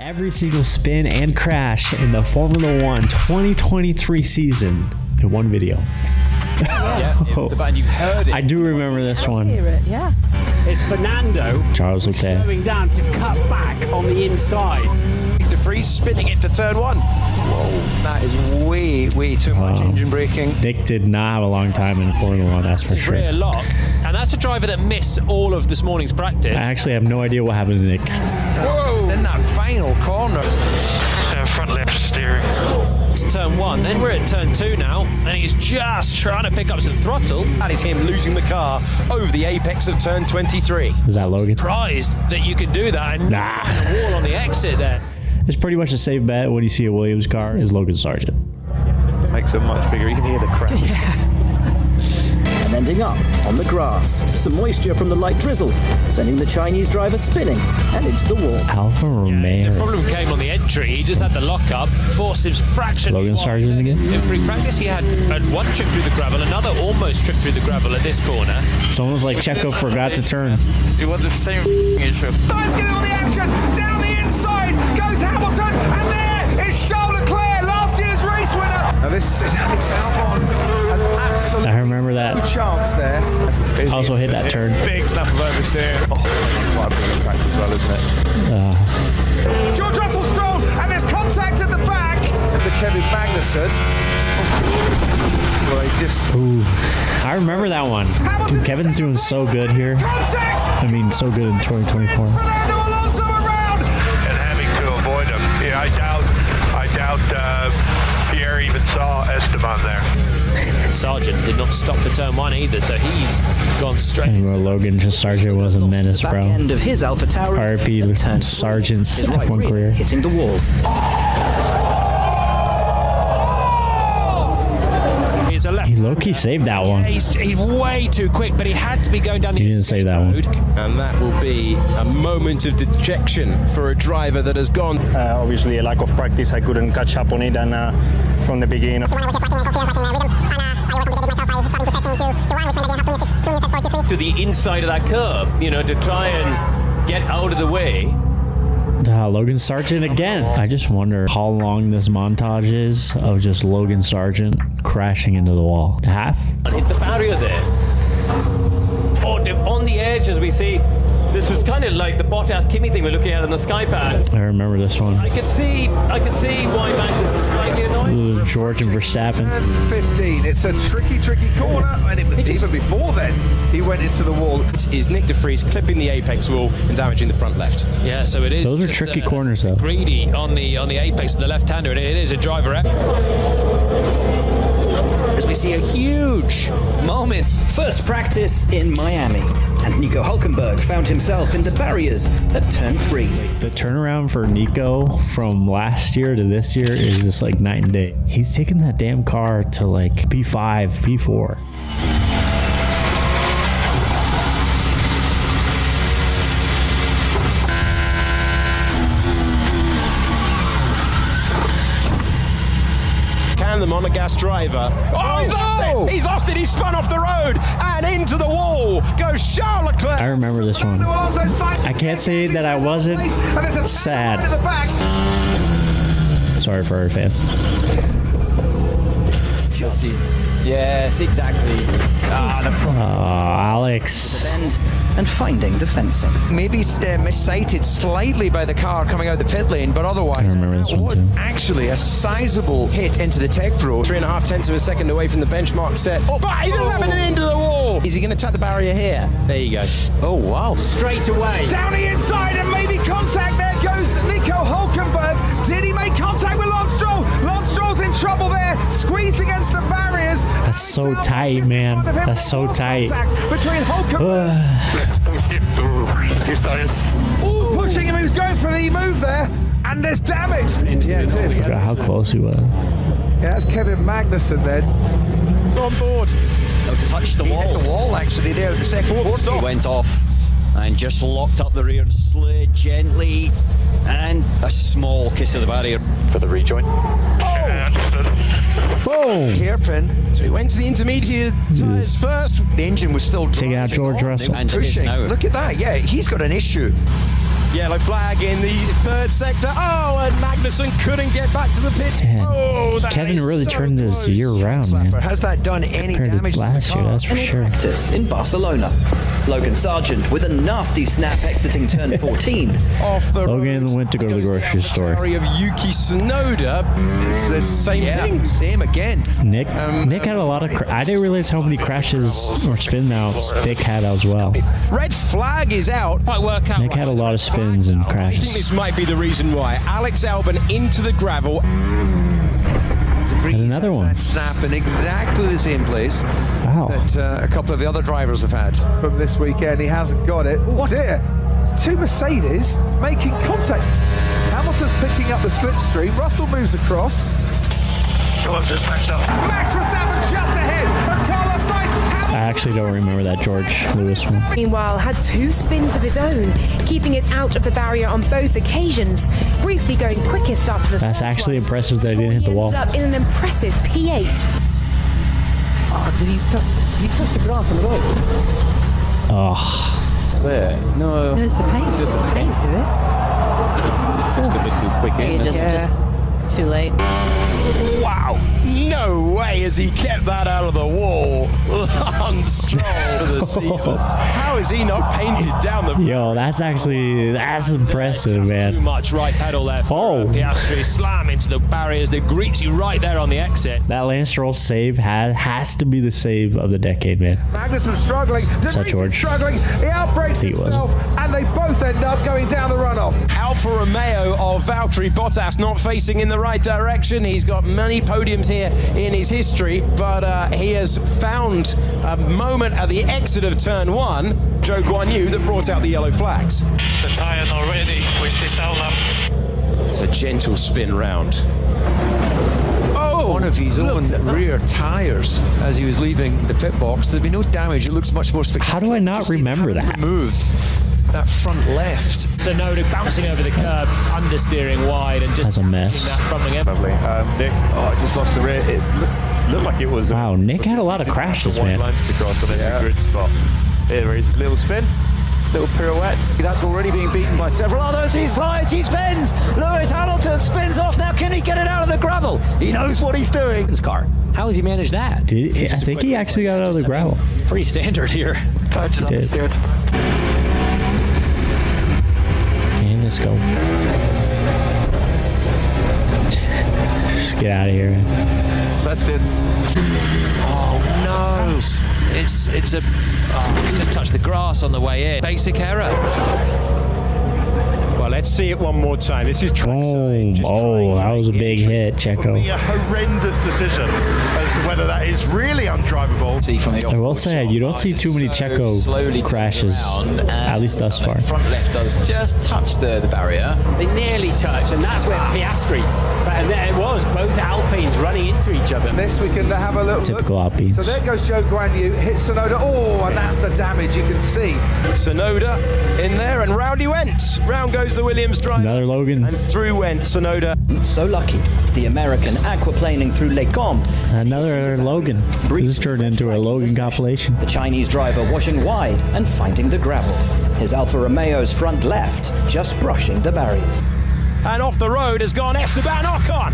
every single spin and crash in the Formula One 2023 season in one video. Yeah, and you've heard it. I do remember this one. Hear it, yeah. It's Fernando Charles Leclerc slowing down to cut back on the inside. De Vries spinning into turn one. Whoa, that is way too much engine braking. Nick did not have a long time in Formula One, that's for sure. Rear lock, and that's a driver that missed all of this morning's practice. I actually have no idea what happened to Nick. Whoa! In that final corner. Front left steering. To turn one, then we're at turn two now, and he's just trying to pick up some throttle. That is him losing the car over the apex of turn 23. Is that Logan? Surprised that you could do that and Nah. knock the wall on the exit there. It's pretty much a safe bet when you see a Williams car is Logan Sargent. Makes it much bigger. You can hear the crowd. And ending up on the grass. Some moisture from the light drizzle, sending the Chinese driver spinning and into the wall. Alfa The Romeo. problem came on the entry. He just had the lock-up, forced his fraction. Logan Sargent again? In free practice, he had one trip through the gravel, another almost trip through the gravel at this corner. It's almost like Checo forgot to turn. It was the same issue. Guys getting on the action, down the inside goes Hamilton, and there is Charles Leclerc, last year's race winner. Now this is Alex Albon, an absolute I remember that. chance there. Also hit that turn. Big snap of oversteer. Oh, quite a big impact as well, isn't it? George Russell Stroll, and there's contact at the back. The Kevin Magnussen. Well, he just Ooh, I remember that one. Dude, Kevin's doing so good here. contact. I mean, so good in 2024. Fernando Alonso around. And having to avoid him. Yeah, I doubt Pierre even saw Esteban there. Sargent did not stop for turn one either, so he's gone straight. And Logan just Sargent was a menace, Back bro. end of his Alpha Tauri. RP at turn Sargent's his right F1 rear career. hitting the wall. He's a left. He low-key saved that one. He's way too quick, but he had to be going down the He didn't save that one. road. And that will be a moment of dejection for a driver that has gone. Obviously, a lack of practice, I couldn't catch up on it, and from the beginning. To the inside of that curb, you know, to try and get out of the way. Logan Sargent again. I just wonder how long this montage is of just Logan Sargent crashing into the wall. Half? And hit the barrier there. Oh, on the edge, as we see, this was kind of like the Bottas Kimi thing we're looking at on the sky pad. I remember this one. I could see why Max is slightly annoyed. Ooh, George and Verstappen. And 15. It's a tricky corner, and even before then, he went into the wall. Is Nick De Vries clipping the apex wall and damaging the front left. Yeah, so it is. Those are just, tricky corners, though. Greedy on the apex of the left-hander, and it is a driver error. As we see a huge moment. First practice in Miami, and Nico Hülkenberg found himself in the barriers at turn 3. The turnaround for Nico from last year to this year is just like night and day. He's taken that damn car to like P5, P4. The monogas driver. Oh, he's lost it! He's lost it! He's spun off the road and into the wall goes Charles Leclerc. I remember this one. I can't say that I wasn't sad. Sorry for our fans. Yes, exactly. The front. Alex. Bend and finding the fencing. Maybe missighted slightly by the car coming out the pit lane, but otherwise, I remember this it one was too. actually a sizable hit into the Tech Pro. 3.5 tenths of a second away from the benchmark set. Oh, but he doesn't have it into the wall. Is he going to tap the barrier here? There you go. Oh, wow. Straight away. Down the inside, and maybe contact. There goes Nico Hülkenberg. Did he make contact with Lance Stroll? Lance Stroll's in trouble there, squeezed against the barriers. That's so tight, man. That's so tight. Between Hülkenberg. Let's push him through his tires. Ooh, pushing him, he was going for the move there, and there's damage. Yeah, it's I it. forgot how close he was. Yeah, that's Kevin Magnussen then. On board. Touched the wall. Hit the wall, actually, there at the second stop. Went off and just locked up the rear and slid gently, and a small kiss of the barrier For the rejoin. Whoa! Hairpin. So he went to the intermediate tires first. The engine was still Take it out, driving George on. Russell. They were pushing. Now. Look at that. Yeah, he's got an issue. Yellow flag in the third sector. Oh, and Magnussen couldn't get back to the pit. Man, Oh, that Kevin is really so turned this close. year around, man. Has that done any Compared damage to to the last year, car? that's for sure. Practice in Barcelona. Logan Sargent with a nasty snap exiting turn 14. Off the Logan road went to go to the goes grocery store. AlphaTauri of Yuki Tsunoda. It's the same thing. Same again. Nick had a lot of. I didn't realize how many crashes or spin outs Nick had as well. Red flag is out. Might work out. Nick had a lot of spins and I think crashes. this might be the reason why. Alex Albon into the gravel. And another one. That snap in exactly the same place Wow. that a couple of the other drivers have had. From this weekend, he hasn't got it. Oh dear, it's two Mercedes making contact. Hamilton's picking up the slipstream. Russell moves across. Max Verstappen just ahead, and Carlos Sainz. I actually don't remember that George Lewis one. Meanwhile, had two spins of his own, keeping it out of the barrier on both occasions, briefly going quickest after the That's first actually one, impressive that he didn't hit the wall. ended up in an impressive P8. Oh, did he touch the grass on the road? Oh, There. No. There's the paint. Just the paint, is it? Just a bit too quick in. Just too late. Wow. No way has he kept that out of the wall. Lance Stroll for the season. How is he not painted down the... yo, that's impressive, Too man. much right pedal there for Oh. Piastri. Slam into the barriers. That greets you right there on the exit. That Lance Stroll save has to be the save of the decade, man. Magnussen struggling. Is that DeVries George? is struggling. He outbreaks Think it was. himself, and they both end up going down the runoff. Alfa Romeo of Valtteri Bottas not facing in the right direction. He's got many podiums here in his history, but he has found a moment at the exit of turn 1, Joe Guan Yu, that brought out the yellow flags. The tyre not ready with this outlet. It's a gentle spin round. One of his own rear tyres as he was leaving the pit box. There'd be no damage. It looks much more spectacular. How do I not Just see remember how he that? Removed that front left. Tsunoda bouncing over the curb, understeering wide, and just That's a mess. that front wing. Lovely. Nick, I just lost the rear. It looked like it was. Wow, Nick had a lot of crashes, one man. lines to cross on every grid spot. Here is little spin, little pirouette. That's already being beaten by several others. He slides, he spins. Lewis Hamilton spins off. Now can he get it out of the gravel? He knows what he's doing. His car. How has he managed that? I think he actually got out of the gravel. Pretty standard here. He did. And let's go. Just get out of here, man. That's it. Oh no! It's just touched the grass on the way in. Basic error. Well, let's see it one more time. This is Boom. Oh, that was a big hit, Checo. A horrendous decision as to whether that is really undrivable. See from the I will say, you don't see too many Checo crashes, at least thus far. front left does just touch the barrier. They nearly touched, and that's where Piastri. And there it was, both Alpines running into each other. This we can have a little Typical look. Alpines. So there goes Joe Guan Yu, hits Tsunoda. Oh, and that's the damage you can see. Tsunoda in there, and round he went. Round goes the Williams driver. Another Logan. And through went Tsunoda. So lucky. The American aquaplaning through Les Combes. Another Logan. This has turned into a Logan compilation. The Chinese driver washing wide and finding the gravel. His Alfa Romeo's front left just brushing the barriers. And off the road has gone Esteban Ocon.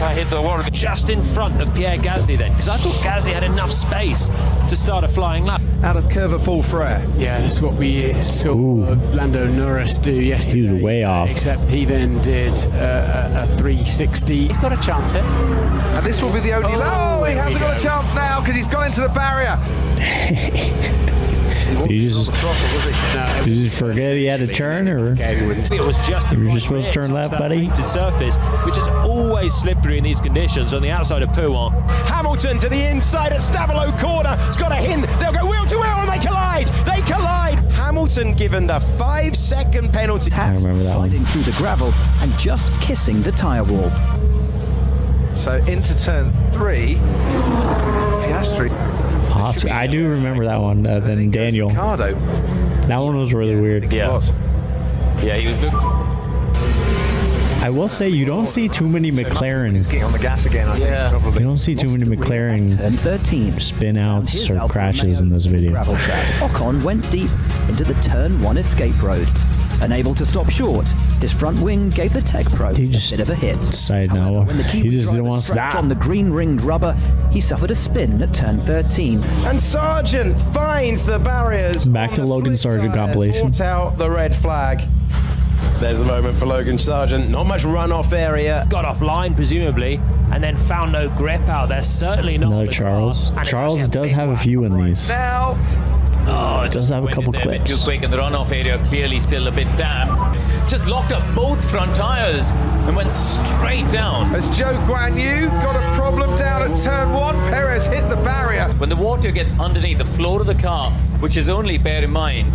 I hit the wall. Just in front of Pierre Gasly then, because I thought Gasly had enough space to start a flying lap. Out of curve, Paul Frere. Yeah, that's what we saw Lando Norris do yesterday. He was way off. Except he then did a 360. He's got a chance here. And this will be the only... Oh, he hasn't got a chance now because he's gone into the barrier. Did you just forget he had to turn, or It was just you were just supposed to turn left, buddy? painted surface, which is always slippery in these conditions on the outside of Pouin. Hamilton to the inside at Stavolo corner. It's got a hint. They'll go wheel to wheel and they collide. They collide. Hamilton given the 5-second penalty. I remember that one. Sliding through the gravel and just kissing the tyre wall. So into turn 3. Piastri. I do remember that one. Then Daniel. Ricardo. That one was really weird. Yeah, he was looking. I will say you don't see too many McLaren. Getting on the gas again, I think, probably. You don't see too many McLaren Turn 13. spin outs His or Alfa crashes Romeo in this video. Gravel track. Ocon went deep into the turn 1 escape road. Unable to stop short, his front wing gave the Tech Pro a bit of a hit. Side note, When the he Kiwi just didn't driver want to strapped stop. on the green ringed rubber, he suffered a spin at turn 13. And Sargent finds the barriers. Back on to the Logan slick Sargent tyres, compilation. Sort out the red flag. There's the moment for Logan Sargent. Not much runoff area. Got offline, presumably, and then found no grip out there. Certainly not. Another the Charles. grass. And it's Charles actually does have a few in these. Now, Oh, It does have a went couple in there a bit clips. too quick, and the runoff area clearly still a bit damp. Just locked up both front tires and went straight down. as Joe Guan Yu got a problem down at turn 1, Perez hit the barrier. When the water gets underneath the floor of the car, which is only, bear in mind,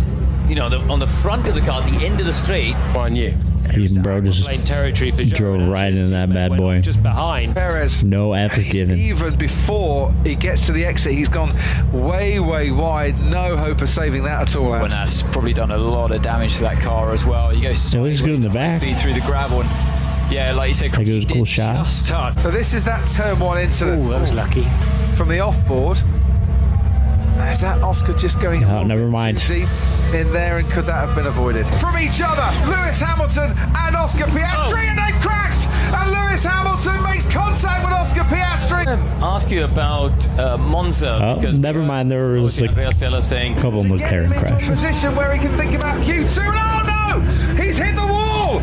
you know, on the front of the car, the end of the straight. Guan Yu. Even bro just Lane territory for drove right into that bad boy. just behind. Perez, No F is given. even before he gets to the exit, he's gone way, way wide. No hope of saving that at all. And that's probably done a lot of damage to that car as well. You go It looks good in the back. speed through the gravel, and yeah, like you said, Like it was a cool shot. just touch. So this is that turn 1 incident. Oh, that was lucky. From the off-board. Is that Oscar just going Oh, never mind. too deep in there, and could that have been avoided? From each other, Lewis Hamilton and Oscar Piastri, and they've crashed! And Lewis Hamilton makes contact with Oscar Piastri. Ask you about Monza. Oh, because never mind. There was like Andreas Stella saying a couple of Get him McLaren into a crashes. position where he can think about Q2. Oh no! He's hit the wall!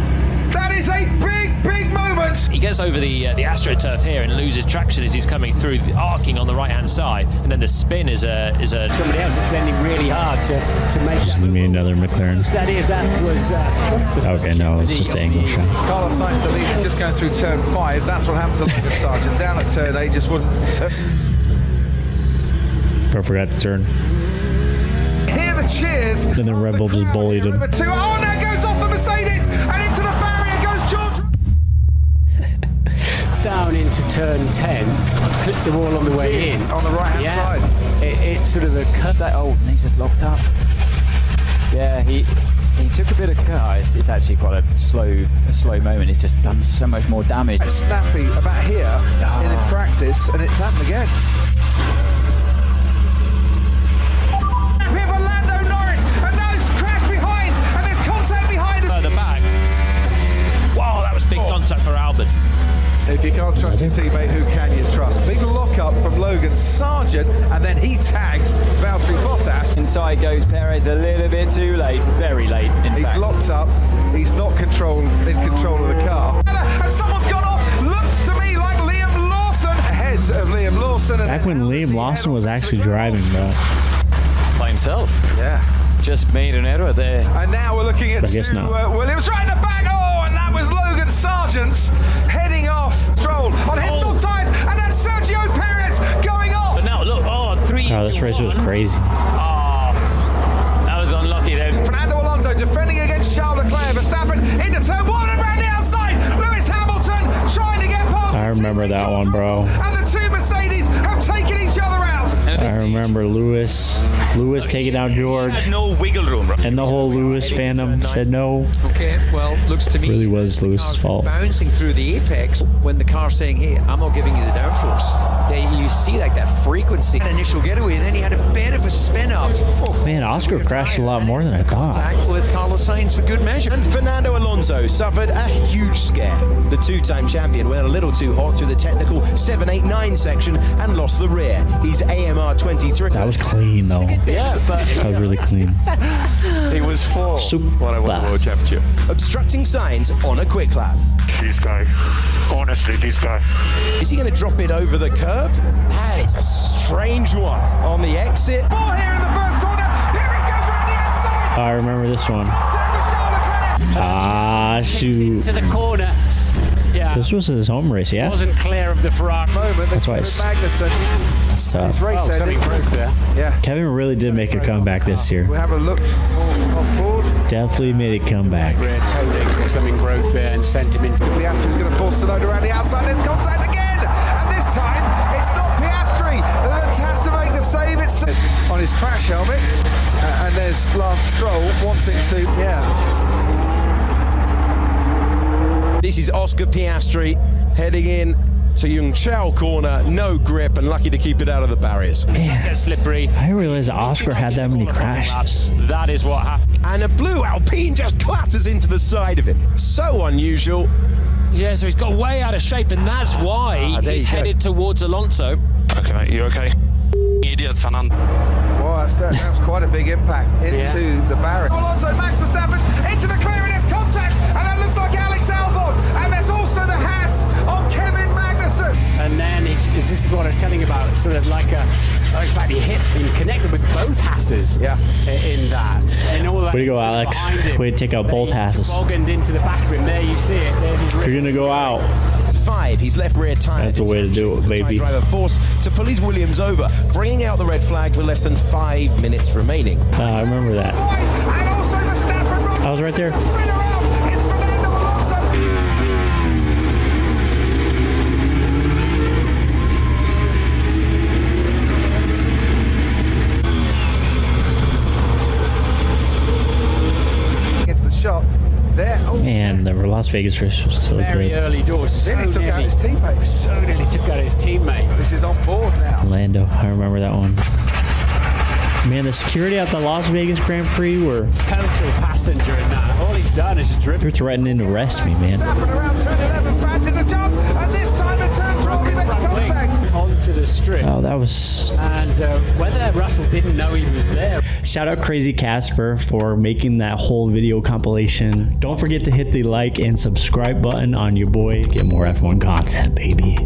That is a big, big moment. He gets over the AstroTurf here and loses traction as he's coming through, arcing on the right-hand side, and then the spin is a. Somebody else is landing really hard to make Just that. give me another McLaren. That was. Okay, no, it's just an angle shot. Carlos Sainz the leader, just going through turn 5. That's what happened to Logan Sargent. Down at turn 8, just wouldn't But forgot to turn. hear the cheers. And then Red Bull just bullied him. Number 2. Oh, now goes off the Mercedes and into the barrier goes George. Down into turn 10, clipped the wall on the way in. On the right-hand side. It's sort of a cut that. Oh, He's just locked up. Yeah, he took a bit of car. It's actually quite a slow moment. He's just done so much more damage. Snappy about here in practice, and it's happened again. We have Lando Norris, and now this crash behind, and there's contact behind. Further back. Wow, that was big contact for Albon. If you can't trust your teammate, who can you trust? Big lock-up from Logan Sargent, and then he tags Valtteri Bottas. Inside goes Perez a little bit too late, very late in He's fact. locked up. He's not in control of the car. And someone's gone off. Looks to me like Liam Lawson. Ahead of Liam Lawson. And Back when Liam Lawson was actually driving, bro. by himself. Yeah. Just made an error there. And now we're looking at I guess not. Williams right in the back. Oh, and that was Logan Sargent's heading off. Stroll on his soft tyres, and that's Sergio Perez going off. But now look, 3. Oh, this race was crazy. Oh, that was unlucky there. Fernando Alonso defending against Charles Leclerc. Verstappen into turn 1 and around the outside. Lewis Hamilton trying to get past. I remember that one, bro. And the two Mercedes have taken each other out. I remember Lewis taking down George, Had no wiggle room. and the whole Lewis fandom said no. Okay, well, looks to me Really was the Lewis's car's fault. bouncing through the apex when the car's saying, "Hey, I'm not giving you the downforce." Yeah, you see like that frequency. An initial getaway, and then he had a bit of a spin out. Oh, Man, Oscar crashed a lot more than I thought. contact with Carlos Sainz for good measure. And Fernando Alonso suffered a huge scare. The two-time champion went a little too hot through the technical 7-8-9 section and lost the rear. He's AMR 23. That was clean, though. Yeah, but That was really clean. He was for when I won the World Championship. Obstructing signs on a quick lap. This guy, honestly, this guy. Is he going to drop it over the curb? That is a strange one. On the exit. Ball here in the first corner. Perez goes around the outside. I remember this one. Contact with Charles Leclerc. Ah, shoot. To the corner. Yeah. This was his home race, yeah? Wasn't clear of the Ferrari. Moment. That's why it's- Magnussen. That's His tough. race Oh, something ending. broke there. Yeah. Kevin really did make a comeback this year. We'll have a look off board. Definitely made a comeback. Rear toe link or something broke there and sent him into. Piastri's going to force the load around the outside. There's contact again, and this time it's not Piastri that has to make the save. It's on his crash helmet, and there's Lance Stroll wanting to. Yeah. This is Oscar Piastri heading in to Yung Chao corner, no grip and lucky to keep it out of the barriers. Gets slippery. I didn't realize Oscar had that many crashes. That is what happened. And a blue Alpine just clatters into the side of it. So unusual. Yeah, so he's got way out of shape, and that's why he's headed towards Alonso. Okay, mate, you okay? Idiot van An. Well, that was quite a big impact into the barrier. Alonso, Max Verstappen's into the clear, and there's contact, and that looks like Alex Albon, and there's also the Haas of Kevin Magnussen. And then is this what I'm telling you about? Sort of like in fact, he hit and connected with both Hasses. Yeah. In that. And all that. Way to go, Alex. Way to take out both Hasses. Tobogganed into the back of him. There you see it. There's his. You're gonna go out. 5, his left rear tyre. That's a way to do it, baby. Driver forced to police Williams over, bringing out the red flag with less than 5 minutes remaining. I remember that. And also Verstappen. I was right there. It's Fernando Alonso. Gets the shot there. Oh. Man, the Las Vegas race was so Very good. early doors. So Nearly took out his teammate. So nearly took out his teammate. This is on board now. Lando, I remember that one. Man, the security at the Las Vegas Grand Prix were... Total passenger in that. All he's done is just driven. They're threatening to arrest me, man. Verstappen around turn 11, fancies a chance, and this time it turns wrong, he makes contact. Onto the strip. Oh, that was... And whether Russell didn't know he was there. Shout out Crazy Casper for making that whole video compilation. Don't forget to hit the like and subscribe button on your boy. Get more F1 content, baby.